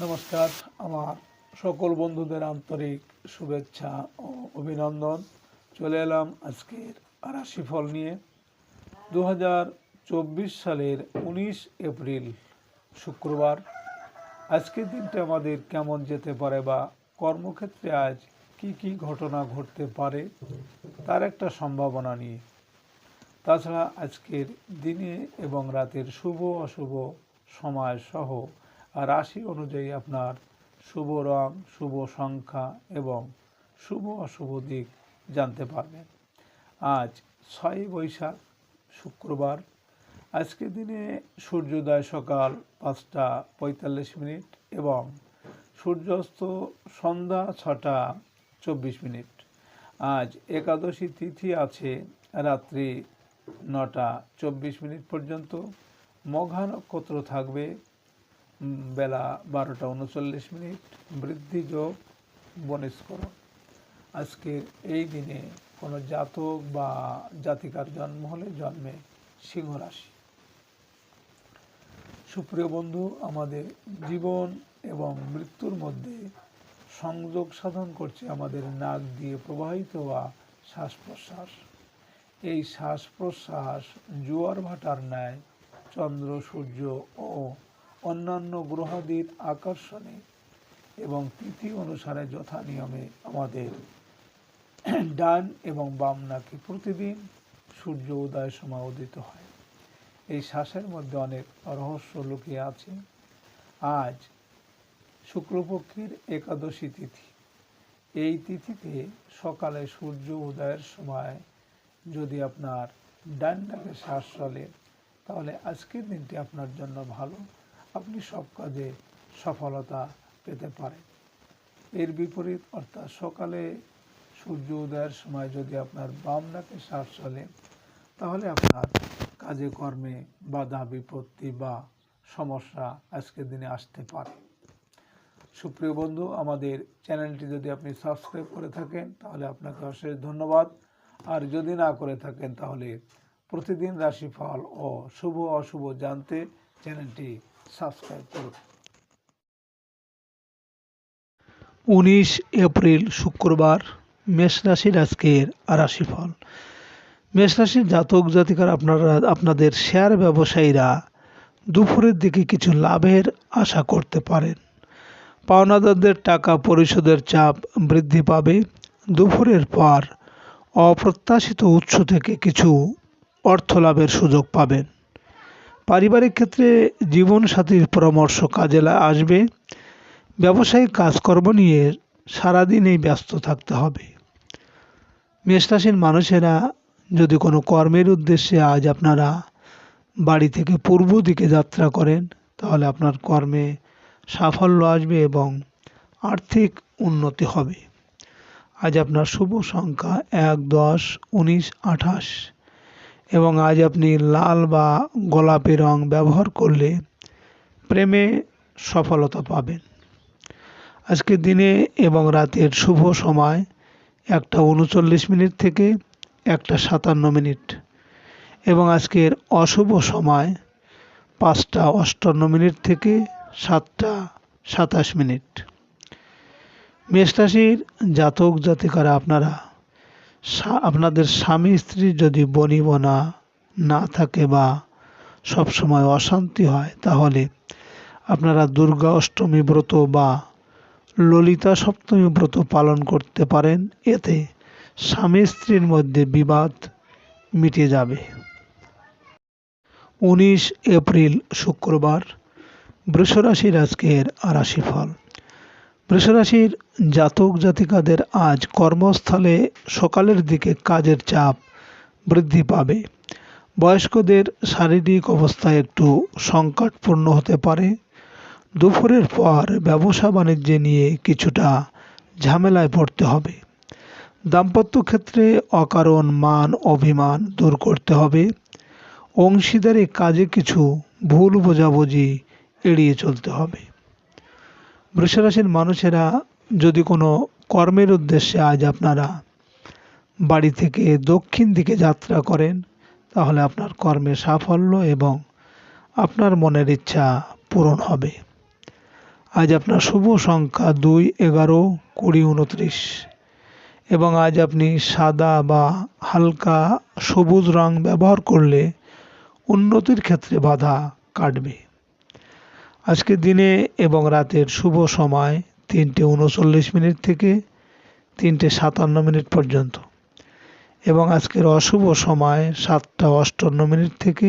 নমস্কার। আমার সকল বন্ধুদের আন্তরিক শুভেচ্ছা ও অভিনন্দন। চলে এলাম আজকের রাশিফল নিয়ে। 2024 সালের 19 এপ্রিল শুক্রবার। আজকের দিনটা আমাদের কেমন যেতে পারে বা কর্মক্ষেত্রে আজ কি কি ঘটনা ঘটতে পারে তার একটা সম্ভাবনা নিয়ে। তাছাড়া আজকের দিনে এবং রাতের শুভ অশুভ সময় সহ রাশি অনুযায়ী আপনার শুভ রং, শুভ সংখ্যা এবং শুভ অশুভ দিক জানতে পারবেন। আজ 6 বৈশাখ শুক্রবার। আজকের দিনে সূর্যোদয় সকাল 5টা 45 এবং সূর্যাস্ত সন্ধ্যা 6টা 24। আজ একাদশী তিথি আছে রাত্রি 9টা 24 পর্যন্ত। মঘা নক্ষত্র থাকবে বেলা 12টা 39। বৃদ্ধি যোগ বনিষ্করণ। আজকের এই দিনে কোনো জাতক বা জাতিকার জন্ম হলে জন্মে সিংহ রাশি। সুপ্রিয় বন্ধু, আমাদের জীবন এবং মৃত্যুর মধ্যে সংযোগ সাধন করছে আমাদের নাক দিয়ে প্রবাহিত হওয়া শ্বাস প্রশ্বাস। এই শ্বাস প্রশ্বাস জোয়ার ভাটার ন্যায় চন্দ্র, সূর্য ও অন্যান্য গ্রহাদির আকর্ষণে এবং তিথি অনুসারে যথা নিয়মে আমাদের ডান এবং বাম নাকে প্রতিদিন সূর্য উদয়ের সময় উদিত হয়। এই শ্বাসের মধ্যে অনেক রহস্য লুকিয়ে আছে। আজ শুক্লপক্ষের একাদশী তিথি। এই তিথিতে সকালে সূর্য উদয়ের সময় যদি আপনার ডান নাকে শ্বাস চলে তাহলে আজকের দিনটি আপনার জন্য ভালো। আপনি সব কাজে সফলতা পেতে পারেন। এর বিপরীত অর্থাৎ সকালে সূর্য উদয়ের সময় যদি আপনার বাম নাকে শ্বাস চলে তাহলে আপনার কাজে কর্মে বাধা বিপত্তি বা সমস্যা আজকের দিনে আসতে পারে। সুপ্রিয় বন্ধু, আমাদের চ্যানেলটি যদি আপনি সাবস্ক্রাইব করে থাকেন তাহলে আপনাকে অশেষ ধন্যবাদ। আর যদি না করে থাকেন তাহলে প্রতিদিন রাশিফল ও শুভ অশুভ জানতে চ্যানেলটি সাবস্ক্রাইব করুন। 19 এপ্রিল শুক্রবার মেষ রাশির আজকের রাশিফল। মেষ রাশির জাতক জাতিকার আপনাদের শেয়ার ব্যবসায়ীরা দুপুরের দিকে কিছু লাভের আশা করতে পারেন। পাওনাদারদের টাকা পরিশোধের চাপ বৃদ্ধি পাবে। দুপুরের পর অপ্রত্যাশিত উৎস থেকে কিছু অর্থ লাভের সুযোগ পাবেন। পারিবারিক ক্ষেত্রে জীবনসাথীর পরামর্শ কাজে আসবে। ব্যবসায়িক কাজকর্ম নিয়ে সারাদিনেই ব্যস্ত থাকতে হবে। মেষ রাশির মানুষেরা যদি কোনো কর্মের উদ্দেশ্যে আজ আপনারা বাড়ি থেকে পূর্ব দিকে যাত্রা করেন তাহলে আপনার কর্মে সাফল্য আসবে এবং আর্থিক উন্নতি হবে। আজ আপনার শুভ সংখ্যা 1, 10, 19, 28 এবং আজ আপনি লাল বা গোলাপি রং ব্যবহার করলে প্রেমে সফলতা পাবেন। আজকের দিনে এবং রাতের শুভ সময় 1টা 39 থেকে 1টা 57 এবং আজকের অশুভ সময় 5টা 58 থেকে 7টা 27। মেষ রাশির জাতক জাতিকারা আপনাদের স্বামী স্ত্রীর যদি বনিবনা না থাকে বা সবসময় অশান্তি হয় তাহলে আপনারা দুর্গা অষ্টমী ব্রত বা ললিতা সপ্তমী ব্রত পালন করতে পারেন। এতে স্বামী স্ত্রীর মধ্যে বিবাদ মিটে যাবে। 19 এপ্রিল শুক্রবার বৃষ রাশির আজকের রাশিফল। বৃষ রাশির জাতক জাতিকাদের আজ কর্মস্থলে সকালের দিকে কাজের চাপ বৃদ্ধি পাবে। বয়স্কদের শারীরিক অবস্থা একটু সংকটপূর্ণ হতে পারে। দুপুরের পর ব্যবসা বাণিজ্য নিয়ে কিছুটা ঝামেলায় পড়তে হবে। দাম্পত্য ক্ষেত্রে অকারণ মান অভিমান দূর করতে হবে। অংশীদারি কাজে কিছু ভুল বোঝাবুঝি এড়িয়ে চলতে হবে। বৃষ রাশির মানুষেরা যদি কোনো কর্মের উদ্দেশ্যে আজ আপনারা বাড়ি থেকে দক্ষিণ দিকে যাত্রা করেন তাহলে আপনার কর্মে সাফল্য এবং আপনার মনের ইচ্ছা পূরণ হবে। আজ আপনার শুভ সংখ্যা 2, 11, 20, 29 এবং আজ আপনি সাদা বা হালকা সবুজ রং ব্যবহার করলে উন্নতির ক্ষেত্রে বাধা কাটবে। আজকে দিনে এবং রাতের শুভ সময় 3:39 থেকে 3:57 পর্যন্ত এবং আজকের অশুভ সময় 7:58 থেকে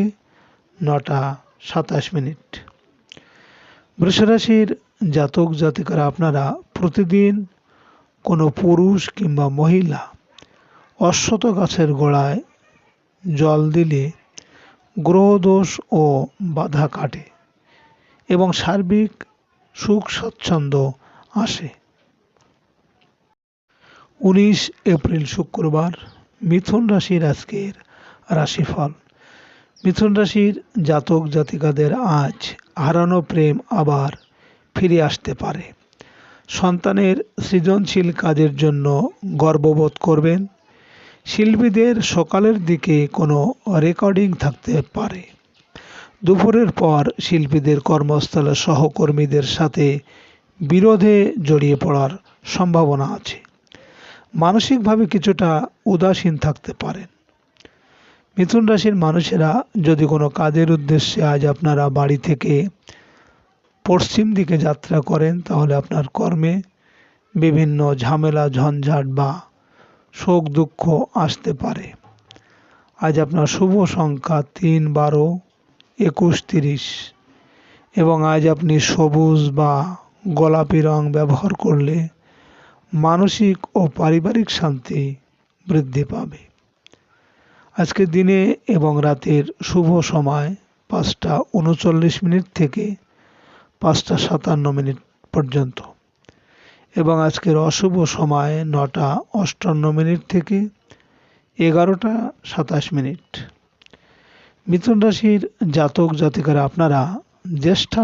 9:27। বৃষরাশির জাতক জাতিকারা আপনারা প্রতিদিন কোনো পুরুষ কিংবা মহিলা অশ্বত্থ গাছের গোড়ায় জল দিলে গ্রহদোষ ও বাধা কাটে এবং সার্বিক সুখ স্বাচ্ছন্দ্য আসে। 19 এপ্রিল শুক্রবার মিথুন রাশির আজকের রাশিফল। মিথুন রাশির জাতক জাতিকাদের আজ হারানো প্রেম আবার ফিরে আসতে পারে। সন্তানের সৃজনশীল কাজের জন্য গর্ববোধ করবেন। শিল্পীদের সকালের দিকে কোনো রেকর্ডিং থাকতে পারে। দুপুরের পর শিল্পীদের কর্মস্থলে সহকর্মীদের সাথে বিরোধে জড়িয়ে পড়ার সম্ভাবনা আছে। মানসিকভাবে কিছুটা উদাসীন থাকতে পারেন। মিথুন রাশির মানুষেরা যদি কোনো কাজের উদ্দেশ্যে আজ আপনারা বাড়ি থেকে পশ্চিম দিকে যাত্রা করেন তাহলে আপনার কর্মে বিভিন্ন ঝামেলা ঝঞ্ঝাট বা শোক দুঃখ আসতে পারে। আজ আপনার শুভ সংখ্যা 3, 12, 21, 30 এবং আজ আপনি সবুজ বা গোলাপি রং ব্যবহার করলে মানসিক ও পারিবারিক শান্তি বৃদ্ধি পাবে। আজকে দিনে এবং রাতের শুভ সময় 5:39 থেকে 5:57 পর্যন্ত এবং আজকের অশুভ সময় 9:58 থেকে 11:27। মিথুন রাশির জাতক জাতিকারা আপনারা জ্যেষ্ঠা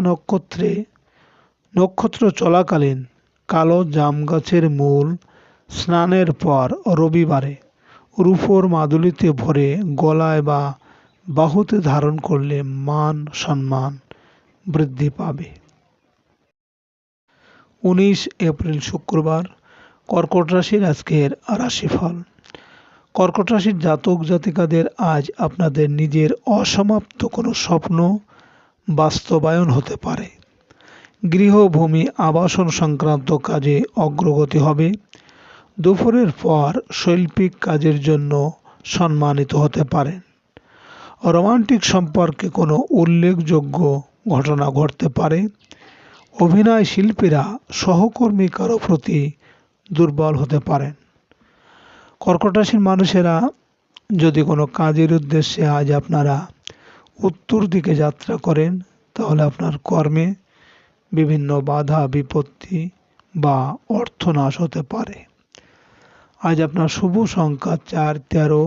নক্ষত্র চলাকালীন কালো জাম গাছের মূল স্নানের পর রবিবারে রূপোর মাদুলিতে ভরে গলায় বা বাহুতে ধারণ করলে মান সম্মান বৃদ্ধি পাবে। 19 এপ্রিল শুক্রবার কর্কট রাশির আজকের রাশিফল। কর্কট রাশির জাতক জাতিকাদের আজ আপনাদের নিজের অসমাপ্ত কোনো স্বপ্ন বাস্তবায়ন হতে পারে। গৃহভূমি আবাসন সংক্রান্ত কাজে অগ্রগতি হবে। দুপুরের পর শৈল্পিক কাজের জন্য সম্মানিত হতে পারেন। রোমান্টিক সম্পর্কে কোনো উল্লেখযোগ্য ঘটনা ঘটতে পারে। অভিনয় শিল্পীরা সহকর্মী কারো প্রতি দুর্বল হতে পারেন। কর্কট রাশির মানুষেরা যদি কোনো কাজের উদ্দেশ্যে আজ আপনারা উত্তর দিকে যাত্রা করেন তাহলে আপনার কর্মে বিভিন্ন বাধা বিপত্তি বা অর্থনাশ হতে পারে। আজ আপনার শুভ সংখ্যা 4, 13,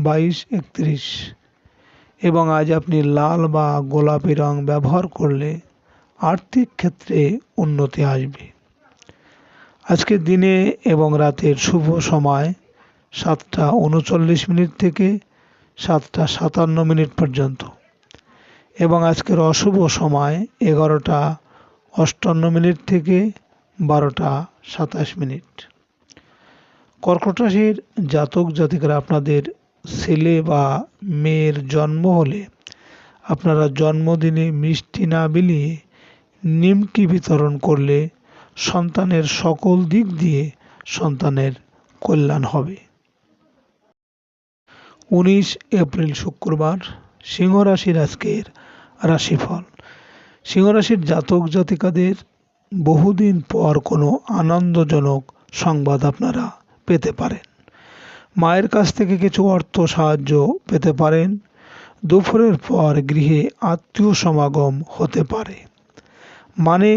22, 31 এবং আজ আপনি লাল বা গোলাপি রং ব্যবহার করলে আর্থিক ক্ষেত্রে উন্নতি আসবে। আজকে দিনে এবং রাতের শুভ সময় 7:39 থেকে 7:57 পর্যন্ত এবং আজকের অশুভ সময় 11:58 থেকে 12:27। কর্কট রাশির জাতক জাতিকারা আপনাদের ছেলে বা মেয়ের জন্ম হলে আপনারা জন্মদিনে মিষ্টি না বিলিয়ে নিমকি বিতরণ করলে সন্তানের সকল দিক দিয়ে সন্তানের কল্যাণ হবে। 19 এপ্রিল শুক্রবার সিংহ রাশির আজকের রাশিফল। সিংহ রাশির জাতক জাতিকাদের বহুদিন পর কোনো আনন্দজনক সংবাদ আপনারা পেতে পারেন। মায়ের কাছ থেকে কিছু অর্থ সাহায্য পেতে পারেন। দুপুরের পর গৃহে আত্মীয় সমাগম হতে পারে। মানি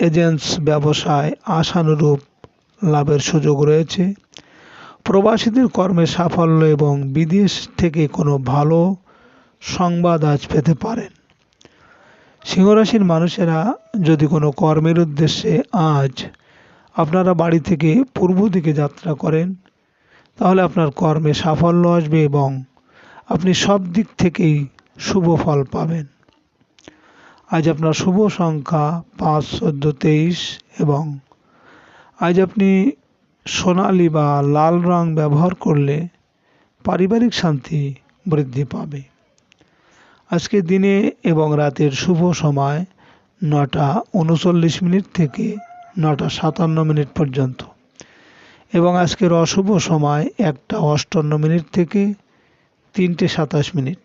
এজেন্টস ব্যবসায় আশানুরূপ লাভের সুযোগ রয়েছে। প্রবাসীদের কর্মে সাফল্য এবং বিদেশ থেকে কোনো ভালো সংবাদ আজ পেতে পারেন। সিংহরাশির মানুষেরা যদি কোনো কর্মের উদ্দেশ্যে আজ আপনারা বাড়ি থেকে পূর্ব দিকে যাত্রা করেন তাহলে আপনার কর্মে সাফল্য আসবে এবং আপনি সব দিক থেকেই শুভ ফল পাবেন। আজ আপনার শুভ সংখ্যা 5, 14, 23 এবং আজ আপনি সোনালী বা লাল রং ব্যবহার করলে পারিবারিক শান্তি বৃদ্ধি পাবে। আজকে দিনে এবং রাতের শুভ সময় 9:39 থেকে 9:57 পর্যন্ত এবং আজকের অশুভ সময় 1:58 থেকে 3:27।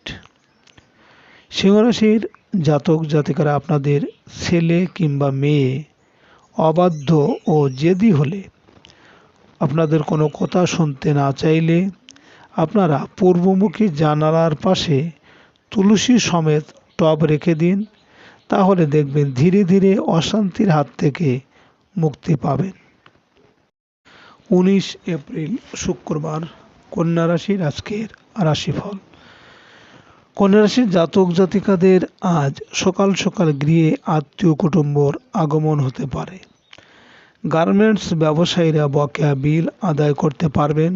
সিংহ রাশির জাতক জাতিকারা আপনাদের ছেলে কিংবা মেয়ে অবাধ্য ও জেদি হলে, আপনাদের কোনো কথা শুনতে না চাইলে আপনারা পূর্বমুখী জানালার পাশে তুলসী সমেত টব রেখে দিন। তাহলে দেখবেন ধীরে ধীরে অশান্তির হাত থেকে মুক্তি পাবেন। 19 এপ্রিল শুক্রবার, কন্যা রাশির আজকের রাশিফল। কন্যা রাশির জাতক জাতিকাদের আজ সকাল সকাল গৃহে আত্মীয় কুটুম্বর আগমন হতে পারে। গার্মেন্টস ব্যবসায়ীরা বকেয়া বিল আদায় করতে পারবেন।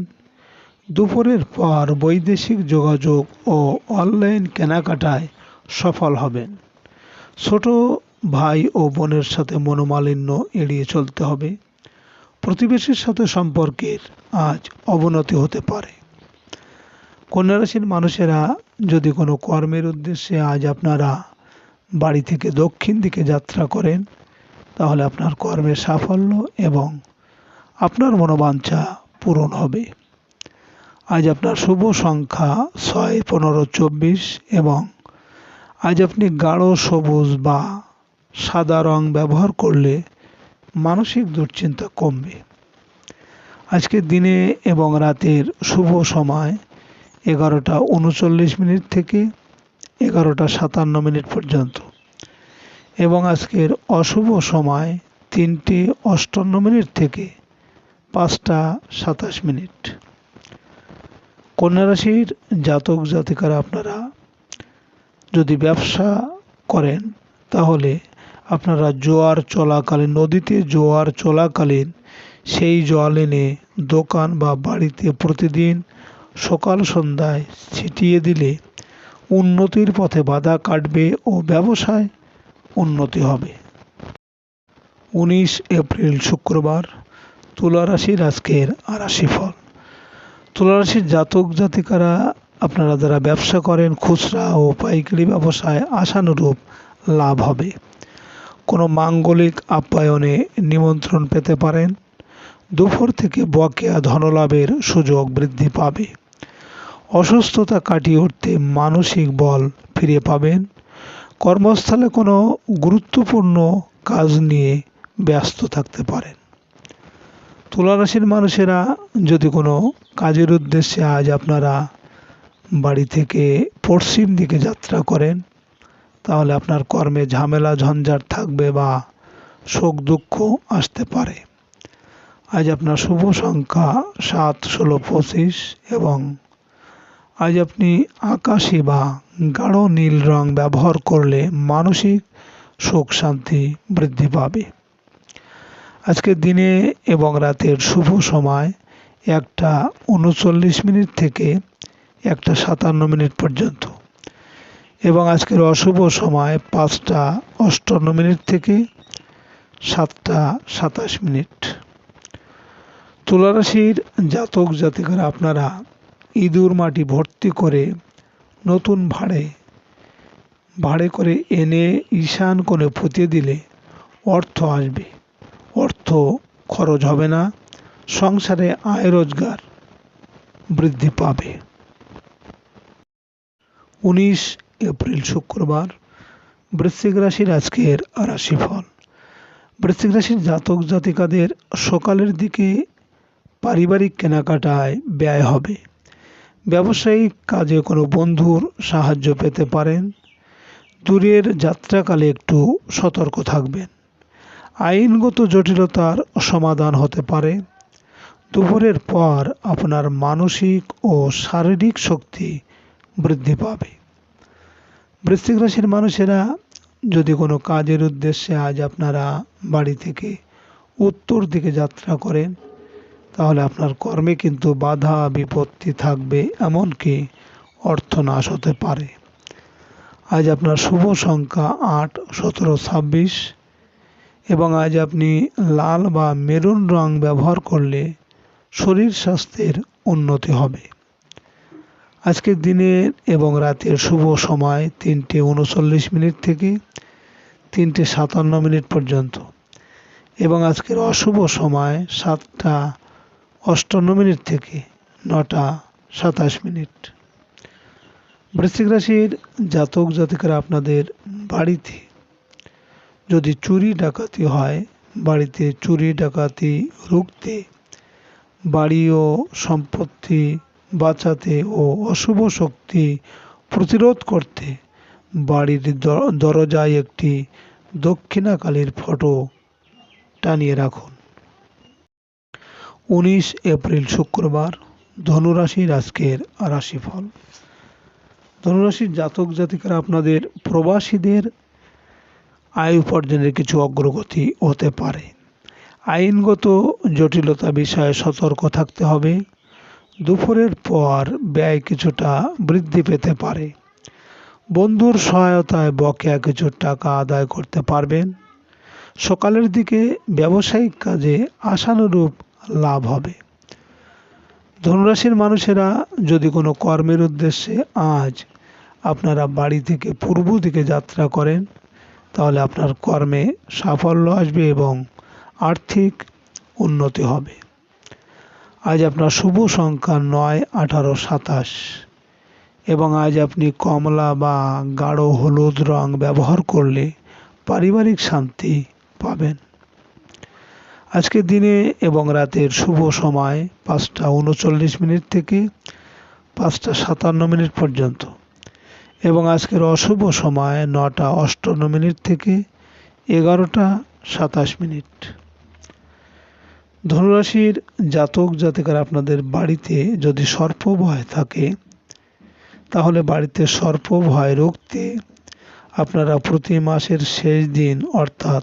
দুপুরের পর বৈদেশিক যোগাযোগ ও অনলাইন কেনাকাটায় সফল হবেন। ছোট ভাই ও বোনের সাথে মনোমালিন্য এড়িয়ে চলতে হবে। প্রতিবেশীর সাথে সম্পর্কের আজ অবনতি হতে পারে। কন্যা রাশির মানুষেরা যদি কোনো কর্মের উদ্দেশ্যে আজ আপনারা বাড়ি থেকে দক্ষিণ দিকে যাত্রা করেন, তাহলে আপনার কর্মের সাফল্য এবং আপনার মনোবাঞ্ছা পূরণ হবে। আজ আপনার শুভ সংখ্যা 6, 15, 24 এবং আজ আপনি গাঢ় সবুজ বা সাদা রং ব্যবহার করলে মানসিক দুশ্চিন্তা কমবে। আজকের দিনে এবং রাতের শুভ সময় 11:39 থেকে 11:57 পর্যন্ত এবং আজকের অশুভ সময় 3:58 থেকে 5:27। কন্যা রাশির জাতক জাতিকারা আপনারা যদি ব্যবসা করেন, তাহলে আপনারা জোয়ার চলাকালীন, নদীতে জোয়ার চলাকালীন সেই জল এনে দোকান বা বাড়িতে প্রতিদিন সকাল সন্ধ্যায় ছিটিয়ে দিলে উন্নতির পথে বাধা কাটবে ও ব্যবসায় উন্নতি হবে। 19 এপ্রিল শুক্রবার, তুলা রাশির আজকের রাশিফল। তুলা রাশির জাতক জাতিকারা আপনারা যারা ব্যবসা করেন, খুচরা ও পাইকারি ব্যবসায় আশানুরূপ লাভ হবে। কোনো মাঙ্গলিক আপ্যায়নে নিমন্ত্রণ পেতে পারেন। দুপুর থেকে বকেয়া ধনলাভের সুযোগ বৃদ্ধি পাবে। অসুস্থতা কাটিয়ে উঠতে মানসিক বল ফিরে পাবেন। কর্মস্থলে কোনো গুরুত্বপূর্ণ কাজ নিয়ে ব্যস্ত থাকতে পারেন। তুলা রাশির মানুষেরা যদি কোনো কাজের উদ্দেশ্যে আজ আপনারা বাড়ি থেকে পশ্চিম দিকে যাত্রা করেন, তাহলে আপনার কর্মে ঝামেলা ঝঞ্ঝাট থাকবে বা শোক দুঃখ আসতে পারে। আজ আপনার শুভ সংখ্যা 7, 16, 25 এবং আজ আপনি আকাশি বা গাঢ় নীল রং ব্যবহার করলে মানসিক সুখ শান্তি বৃদ্ধি পাবে। আজকের দিনে এবং রাতের শুভ সময় 1:39 থেকে 1:57 পর্যন্ত এবং আজকের অশুভ সময় 5:58 থেকে 7:27। তুলা রাশির জাতক জাতিকারা আপনারা ইঁদুর মাটি ভর্তি করে নতুন ভাড়ে করে এনে ঈশান কোণে পুঁতে দিলে অর্থ আসবে। অর্থ খরচ হবে না, সংসারে আয় রোজগার বৃদ্ধি পাবে। 19 এপ্রিল শুক্রবার, বৃশ্চিক রাশির আজকের রাশিফল। বৃশ্চিক রাশির জাতক জাতিকাদের সকালের দিকে পারিবারিক কেনাকাটায় ব্যয় হবে। ব্যবসায়িক কাজে কোনো বন্ধুর সাহায্য পেতে পারেন। দূরের যাত্রাকালে একটু সতর্ক থাকবেন। আইনগত জটিলতার সমাধান হতে পারে। দুপুরের পর আপনার মানসিক ও শারীরিক শক্তি বৃদ্ধি পাবে। বৃশ্চিক রাশির মানুষেরা যদি কোনো কাজের উদ্দেশ্যে আজ আপনারা বাড়ি থেকে উত্তর দিকে যাত্রা করেন, তাহলে আপনার কর্মে কিন্তু বাধা বিপত্তি থাকবে, এমনকি অর্থনাশ হতে পারে। আজ আপনার শুভ সংখ্যা 8, 17, 26 এবং আজ আপনি লাল বা মেরুন রং ব্যবহার করলে শরীর স্বাস্থ্যের উন্নতি হবে। আজকের দিনের এবং রাতের শুভ সময় 3:39 থেকে 3:57 পর্যন্ত এবং আজকের অশুভ সময় 7:58 থেকে 9:27। বৃশ্চিক রাশির জাতক জাতিকারা আপনাদের বাড়িতে যদি চুরি ডাকাতি হয়, বাড়িতে চুরি ডাকাতি রুখতে, বাড়ি ও সম্পত্তি বাঁচাতে ও অশুভ শক্তি প্রতিরোধ করতে বাড়ির দরজায় একটি দক্ষিণাকালীর ফটো টানিয়ে রাখুন। 19 এপ্রিল শুক্রবার, ধনুরাশির আজকের রাশিফল। ধনুরাশির জাতক জাতিকারা আপনাদের প্রবাসীদের আয় উপার্জনের কিছু অগ্রগতি হতে পারে। আইনগত জটিলতা বিষয়ে সতর্ক থাকতে হবে। দুপুরের পর ব্যয় কিছুটা বৃদ্ধি পেতে পারে। বন্ধুর সহায়তায় বকেয়া কিছু টাকা আদায় করতে পারবেন। সকালের দিকে ব্যবসায়িক কাজে আশানুরূপ লাভ হবে। ধনুরাশির মানুষেরা যদি কোনো কর্মের উদ্দেশ্যে আজ আপনারা বাড়ি থেকে পূর্ব দিকে যাত্রা করেন, তাহলে আপনার কর্মে সাফল্য আসবে এবং আর্থিক উন্নতি হবে। আজ আপনার শুভ সংখ্যা 9, 18, 27 এবং আজ আপনি কমলা বা গাঢ় হলুদ রং ব্যবহার করলে পারিবারিক শান্তি পাবেন। আজকের দিনে এবং রাতের শুভ সময় 5:39 থেকে 5:57 পর্যন্ত এবং আজকের অশুভ সময় 9:58 থেকে 11:27। ধনুরাশির জাতক জাতিকারা আপনাদের বাড়িতে যদি সর্প ভয় থাকে, তাহলে বাড়িতে সর্প ভয় রুখতে আপনারা প্রতি মাসের শেষ দিন অর্থাৎ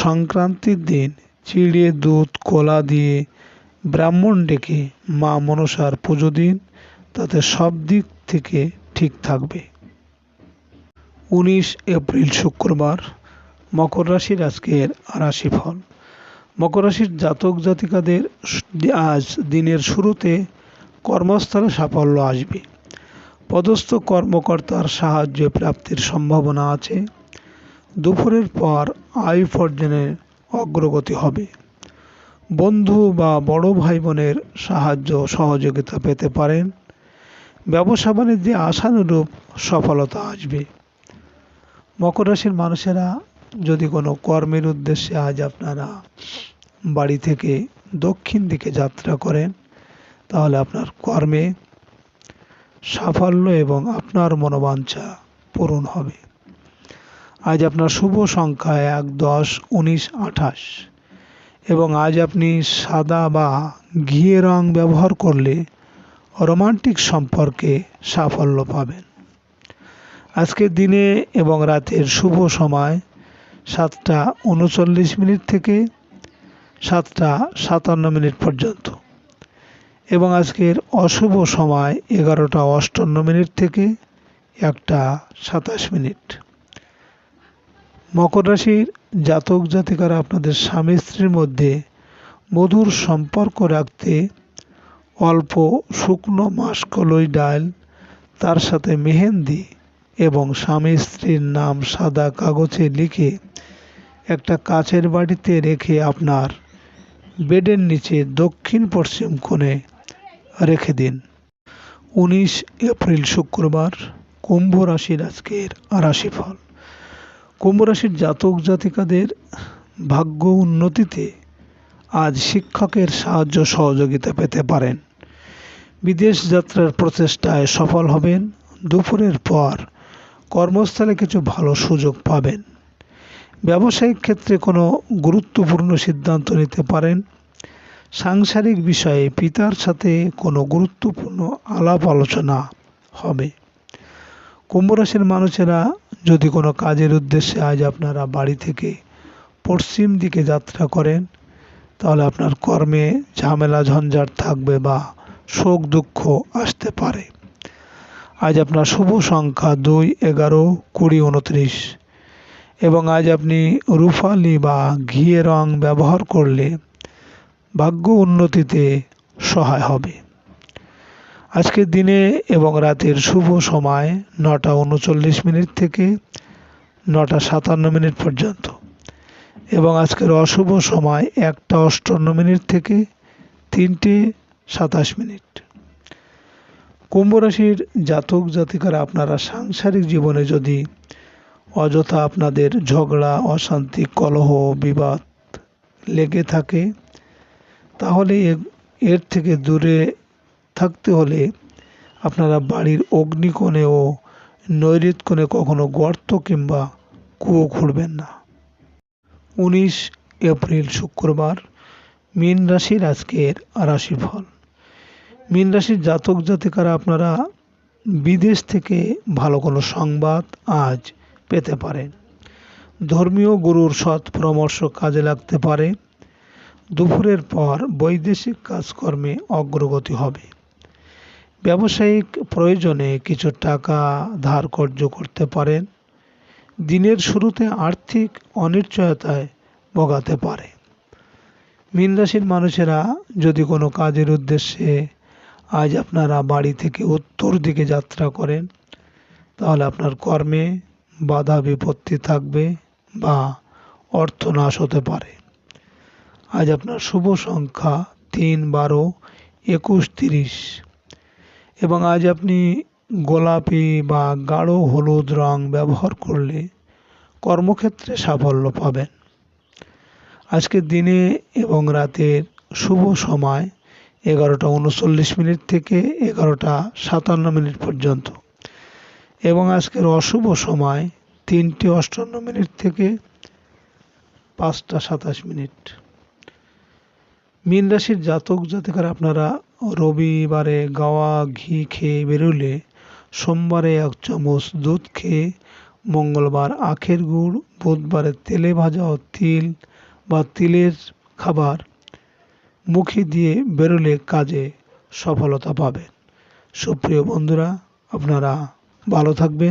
সংক্রান্তির দিন চিড়ে, দুধ, কলা দিয়ে ব্রাহ্মণ ডেকে মা মনসার পুজো দিন, তাতে সব দিক থেকে ঠিক থাকবে। 19 এপ্রিল শুক্রবার, মকর রাশির আজকের রাশিফল। মকর রাশির জাতক জাতিকাদের আজ দিনের শুরুতে কর্মস্থলে সাফল্য আসবে। পদস্থ কর্মকর্তার সাহায্য প্রাপ্তির সম্ভাবনা আছে। দুপুরের পর আয় উপার্জনের অগ্রগতি হবে। বন্ধু বা বড় ভাই বোনের সাহায্য সহযোগিতা পেতে পারেন। ব্যবসা বাণিজ্যে আশানুরূপ সফলতা আসবে। মকর রাশির মানুষেরা যদি কোনো কর্মের উদ্দেশ্যে আজ আপনারা বাড়ি থেকে দক্ষিণ দিকে যাত্রা করেন, তাহলে আপনার কর্মে সাফল্য এবং আপনার মনোবাঞ্ছা পূরণ হবে। আজ আপনার শুভ সংখ্যা 1, 10, 19, 28 এবং আজ আপনি সাদা বা ঘিয়ে রং ব্যবহার করলে রোমান্টিক সম্পর্কে সাফল্য পাবেন। আজকের দিনে এবং রাতের শুভ সময় 7:39 থেকে 7:57 পর্যন্ত এবং আজকের অশুভ সময় 11:58 থেকে 1:27। মকর রাশির জাতক জাতিকারা আপনাদের স্বামী স্ত্রীর মধ্যে মধুর সম্পর্ক রাখতে অল্প শুকনো মাসকলাই ডাল, তার সাথে মেহেন্দি এবং স্বামী স্ত্রীর নাম সাদা কাগজে লিখে একটা কাচের বাটিতে রেখে আপনার বেডের নিচে দক্ষিণ পশ্চিম কোণে রেখে দিন। 19 এপ্রিল শুক্রবার, কুম্ভ রাশির আজকের রাশিফল। কুম্ভ রাশির জাতক জাতিকাদের ভাগ্য উন্নতিতে আজ শিক্ষকের সাহায্য সহযোগিতা পেতে পারেন। বিদেশ যাত্রার প্রচেষ্টায় সফল হবেন। দুপুরের পর কর্মস্থলে কিছু ভালো সুযোগ পাবেন। ব্যবসায়িক ক্ষেত্রে কোনো গুরুত্বপূর্ণ সিদ্ধান্ত নিতে পারেন। সাংসারিক বিষয়ে পিতার সাথে কোনো গুরুত্বপূর্ণ আলাপ আলোচনা হবে। কুম্ভ রাশির মানুষেরা যদি কোনো কাজের উদ্দেশ্যে আজ আপনারা বাড়ি থেকে পশ্চিম দিকে যাত্রা করেন, তাহলে আপনার কর্মে ঝামেলা ঝঞ্ঝাট থাকবে বা শোক দুঃখ আসতে পারে। আজ আপনার শুভ সংখ্যা 2, 11, 20, 29 এবং আজ আপনি রূপালি বা ঘিয়ে রং ব্যবহার করলে ভাগ্য উন্নতিতে সহায় হবে। আজকের দিনে এবং রাতের শুভ সময় 9:39 থেকে 9:57 পর্যন্ত এবং আজকের অশুভ সময় 1:58 থেকে 3:27। কুম্ভ রাশির জাতক জাতিকারা আপনারা সাংসারিক জীবনে যদি অযথা আপনাদের ঝগড়া, অশান্তি, কলহ, বিবাদ লেগে থাকে, তাহলে এর থেকে দূরে থাকতে হলে আপনারা বাড়ির অগ্নিকোণে ও নৈঋত কোণে কখনো গর্ত কিংবা কুয়ো খুঁড়বেন না। 19 এপ্রিল শুক্রবার, মীন রাশির আজকের রাশিফল। মীন রাশির জাতক জাতিকারা আপনারা বিদেশ থেকে ভালো কোনো সংবাদ আজ পেতে পারেন। ধর্মীয় গুরুর সৎ পরামর্শ কাজে লাগতে পারে। দুপুরের পর বৈদেশিক কাজকর্মে অগ্রগতি হবে। ব্যবসায়িক প্রয়োজনে কিছু টাকা ধার কর্য করতে পারেন। দিনের শুরুতে আর্থিক অনিশ্চয়তায় ভোগাতে পারে। মীন রাশির মানুষেরা যদি কোনো কাজের উদ্দেশ্যে আজ আপনারা বাড়ি থেকে উত্তর দিকে যাত্রা করেন, তাহলে আপনার কর্মে বাধা বিপত্তি থাকবে বা অর্থনাশ হতে পারে। আজ আপনার শুভ সংখ্যা 3, 12, 21, 30 এবং আজ আপনি গোলাপি বা গাঢ় হলুদ রং ব্যবহার করলে কর্মক্ষেত্রে সাফল্য পাবেন। আজকের দিনে এবং রাতের শুভ সময় 11:39 থেকে 11:57 পর্যন্ত এবং আজকের অশুভ সময় 3:58 থেকে 5:27। মীন রাশির জাতক জাতিকারা আপনারা রবিবারে গাওয়া ঘি খেয়ে বেরোলে, সোমবারে 1 চামচ দুধ খেয়ে, মঙ্গলবার আখের গুড়, বুধবারে তেলে ভাজা ও তিল বা তিলের খাবার মুখে দিয়ে বেরোলে কাজে সফলতা পাবেন। সুপ্রিয় বন্ধুরা, আপনারা ভালো থাকবেন।